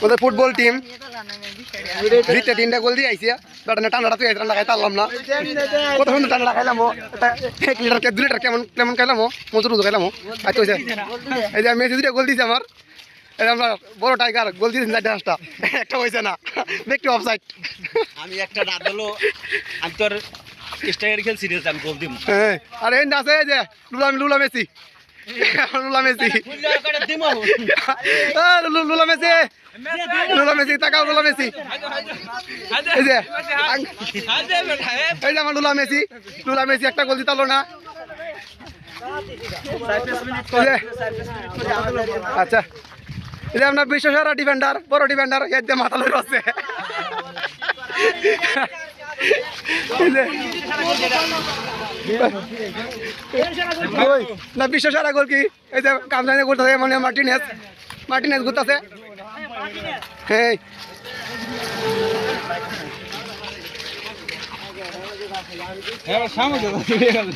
ওদের football team জিতে 3টা গোল দিয়ে আইছে ঠান্ডাটা তুই ঠান্ডা খাইতে পারলাম না কত সুন্দর ঠান্ডা খাইলাম 1 লিটার 2 লিটার কেমন কেমন খাইলাম মজুর খাইলাম আচ্ছা এই যে মেসি 2টা গোল দিয়েছে আমার আমরা বড় টাইগার গোল দিয়েছেন 4টা একটা হয়েছে না একটু অফসাইড আমি একটা না দিলো আমি তোর স্ট্রাইকার খেল সিরিয়াস আমি গোল দিব হ্যাঁ আর এই আছে যে লুলা মেসি লুলা মেসি লুলা মেসি তাকাও লুলা মেসি এই যে আমার লুলা মেসি একটা গোল দিতে পারলো না আচ্ছা এই যে আপনার বিশ্বসেরা ডিফেন্ডার বড় ডিফেন্ডার এর যে মাথা লই আছে না বিশ্বসেরা গোল কি এই যে কামসাইনে করতেছে মানে মার্টিনেজ ঘুরতেছে হ্যাঁ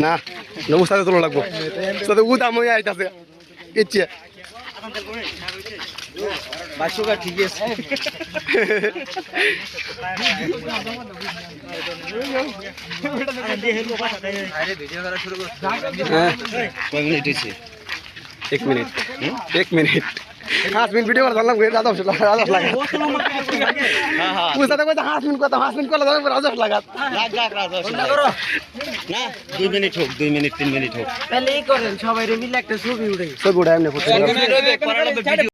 না নমস্কার তোলা লাগবো সাথে উদাম হয়ে আইতাছে ইচ্ছে বাসুকা ঠিক আছে एक मिनिट 5 मिनट वीडियो कर लगा राजा लगा पूछता था कोई 5 मिनट को 5 मिनट को लगा राजा लगा না 2 মিনিট হোক 2 মিনিট 3 মিনিট হোক তাহলে এই করেন সবাই মিলে একটা ছবি উঠাই सब उड़ाए हमने फोटो